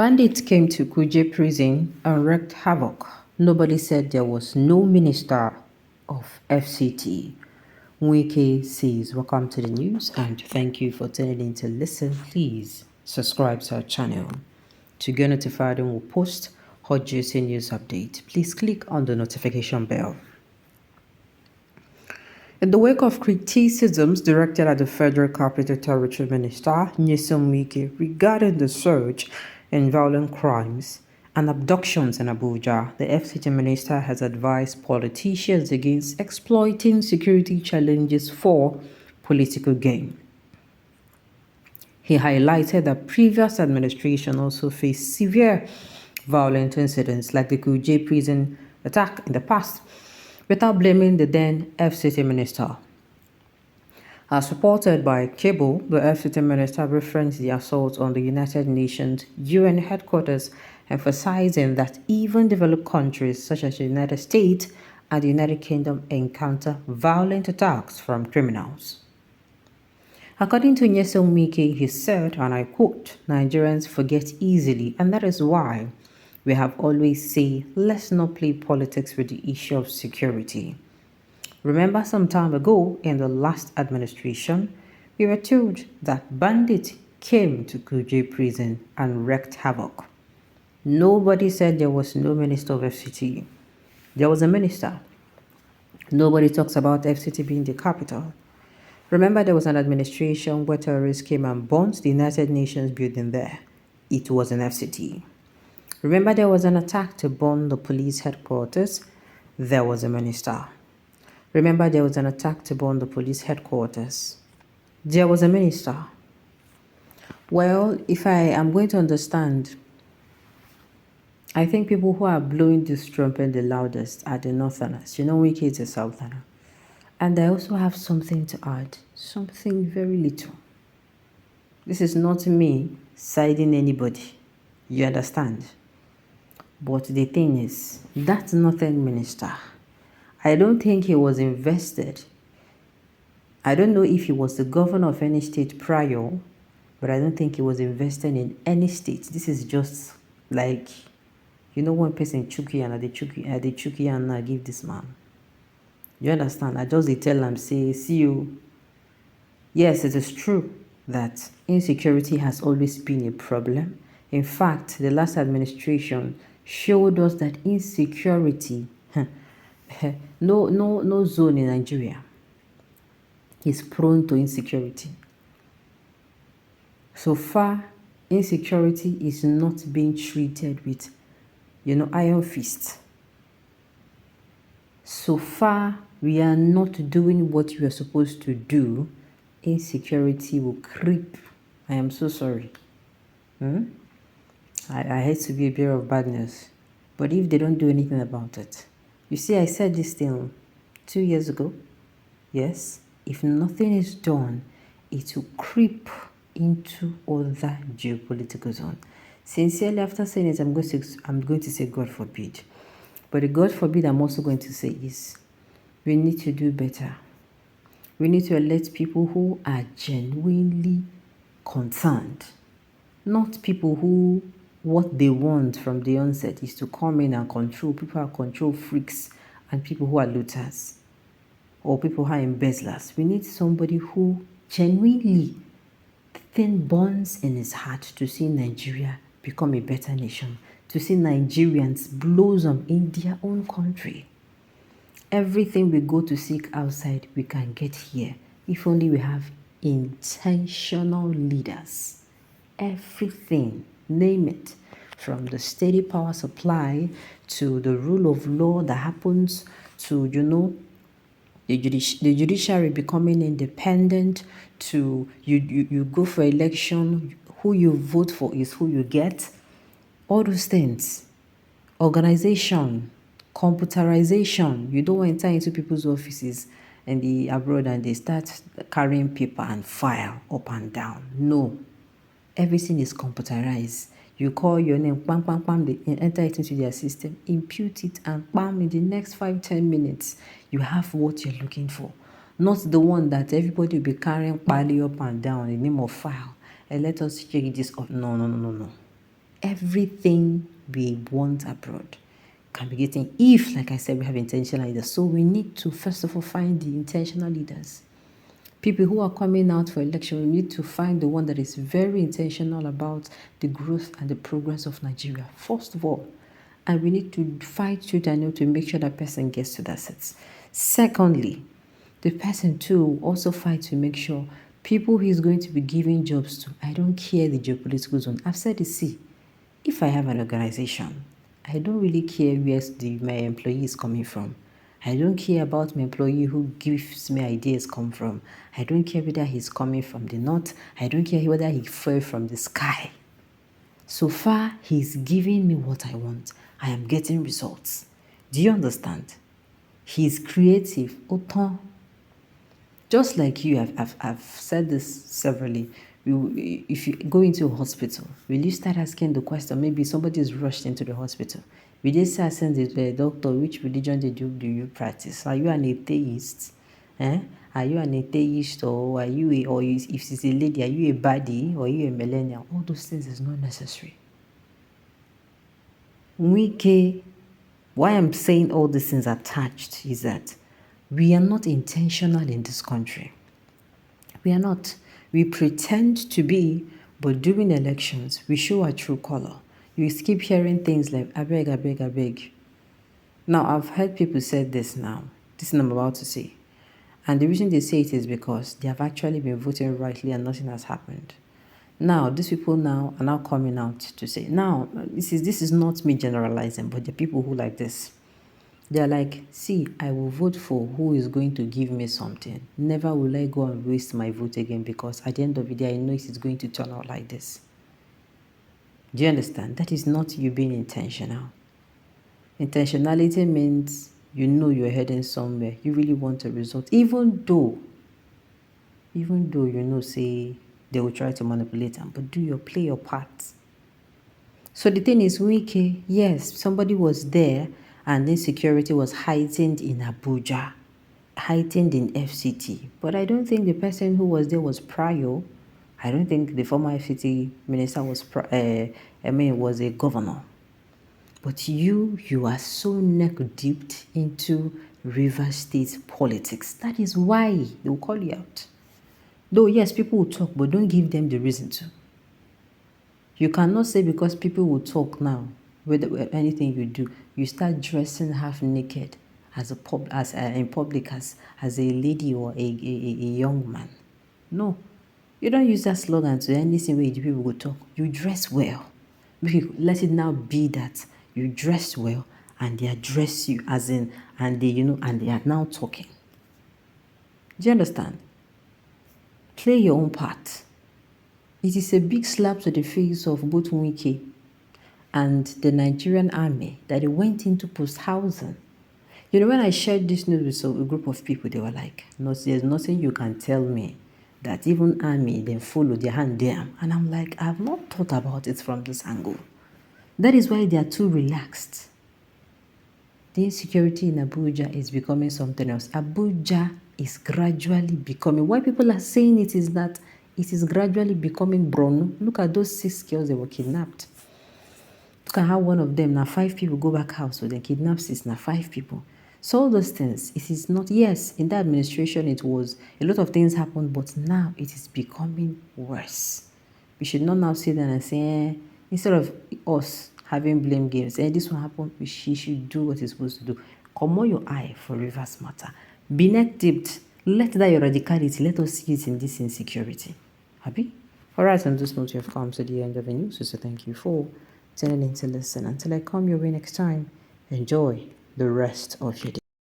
Bandits came to KUJE prison and wreaked havoc. Nobody said there was no minister of FCT. WIKE says, welcome to the news and thank you for tuning in to listen. Please subscribe to our channel. To get notified when we post hot juicy news update, please click on the notification bell. In the wake of criticisms directed at the Federal Capital Territory Minister, WIKE, regarding the surge in violent crimes and abductions in Abuja, the FCT minister has advised politicians against exploiting security challenges for political gain. He highlighted that previous administration also faced severe violent incidents like the KUJE prison attack in the past, without blaming the then FCT minister. As reported by Cable, the FCT minister referenced the assault on the United Nations UN headquarters, emphasizing that even developed countries such as the United States and the United Kingdom encounter violent attacks from criminals. According to WIKE, he said, and I quote, "Nigerians forget easily, and that is why we have always said, let's not play politics with the issue of security. Remember some time ago in the last administration, we were told that bandits came to KUJE prison and wreaked havoc. Nobody said there was no minister of FCT. There was a minister. Nobody talks about FCT being the capital. Remember there was an administration where terrorists came and bombed the United Nations building there. It was an FCT. Remember there was an attack to bomb the police headquarters. There was a minister. Remember there was an attack to bomb the police headquarters. There was a minister. Well, if I am going to understand, I think people who are blowing this trumpet the loudest are the northerners. You know, WIKE is a southerner. And I also have something to add, something very little. This is not me siding anybody. You understand? But the thing is, that northern minister, I don't think he was invested. I don't know if he was the governor of any state prior, but I don't think he was invested in any state. This is just like, you know, one person chuki and they chuki and I give this man. You understand? I just tell him, say, see you. Yes, it is true that insecurity has always been a problem. In fact, the last administration showed us that insecurity, no zone in Nigeria is prone to insecurity. So far, insecurity is not being treated with, iron fist. So far, we are not doing what we are supposed to do. Insecurity will creep. I am so sorry. I hate to be a bearer of bad news, but if they don't do anything about it, you see, I said this thing 2 years ago. Yes, if nothing is done, it will creep into other geopolitical zone. Sincerely, after saying it, I'm going to say God forbid. But the God forbid I'm also going to say is, we need to do better. We need to elect people who are genuinely concerned, not people who what they want from the onset is to come in and control. People are control freaks and people who are looters or people who are embezzlers. We need somebody who genuinely burns in his heart to see Nigeria become a better nation, to see Nigerians blossom in their own country. Everything we go to seek outside, we can get here if only we have intentional leaders. Everything, name it, from the steady power supply to the rule of law that happens to, the judiciary becoming independent, to you go for election, who you vote for is who you get. All those things. Organization, computerization. You don't enter into people's offices and the abroad and they start carrying paper and file up and down. No. Everything is computerized. You call your name, bam, bam, bam, they enter it into their system, impute it, and bam, in the next 5-10 minutes, you have what you're looking for. Not the one that everybody will be carrying pali up and down in the name of file. And let us check this up. No. everything we want abroad can be getting if, like I said, we have intentional leaders. So we need to first of all find the intentional leaders. People who are coming out for election, we need to find the one that is very intentional about the growth and the progress of Nigeria, first of all. And we need to fight tooth and nail to make sure that person gets to that seat. Secondly, the person too also fight to make sure people he is going to be giving jobs to, I don't care the geopolitical zone. I've said it, see, if I have an organization, I don't really care where my employee is coming from. I don't care about my employee who gives me ideas come from. I don't care whether he's coming from the north. I don't care whether he fell from the sky. So far, he's giving me what I want. I am getting results. Do you understand? He's creative. Autant. Just like you, I've said this severally. If you go into a hospital, will you start asking the question? Maybe somebody is rushed into the hospital. Will they start asking the doctor, which religion do you practice? Are you an atheist? Are you an atheist, or if it's a lady, are you a baddie or are you a millennial? All those things is not necessary. WIKE, why I'm saying all these things attached is that we are not intentional in this country. We are not. We pretend to be, but during elections, we show our true color. You keep hearing things like, I beg, I beg, I beg. Now, I've heard people say this now. This is what I'm about to say. And the reason they say it is because they have actually been voting rightly and nothing has happened. Now, these people now are now coming out to say, now, this is not me generalizing, but the people who like this. They're like, see, I will vote for who is going to give me something. Never will I go and waste my vote again, because at the end of the day, I know it is going to turn out like this. Do you understand? That is not you being intentional. Intentionality means you know you're heading somewhere. You really want a result. Even though you know, say, they will try to manipulate them, but play your part. So the thing is, WIKE, yes, somebody was there and insecurity was heightened in Abuja, heightened in FCT. But I don't think the person who was there was prior. I don't think the former FCT minister was was a governor. But you are so neck deep into River State politics. That is why they will call you out. Though, yes, people will talk, but don't give them the reason to. You cannot say because people will talk now, whether anything you do, you start dressing half naked in public as a lady or a young man. No, you don't use that slogan to anything where people will talk. You dress well. Let it now be that you dress well and they address you and they are now talking. Do you understand? Play your own part. It is a big slap to the face of both WIKE and the Nigerian army that they went into post-housing. You know, when I shared this news with a group of people, they were like, no, there's nothing you can tell me that even army then follow their hand there. And I'm like, I have not thought about it from this angle. That is why they are too relaxed. The insecurity in Abuja is becoming something else. Abuja is gradually becoming, why people are saying it is that it is gradually becoming Borno. Look at those 6 girls that were kidnapped. Look at how one of them, now 5 people go back house, so they kidnap 6, now 5 people. So all those things, it is not, yes, in the administration it was, a lot of things happened, but now it is becoming worse. We should not now sit there and say, instead of us having blame games, this one happened, she should do what he's supposed to do. Come on your eye for Rivers matter. Be neck dipped. Let that your radicality, let us see it in this insecurity. Happy? Alright, on this note, you have come to the end of the news, so thank you for tuning in to listen. Until I come your way next time, enjoy the rest of your day.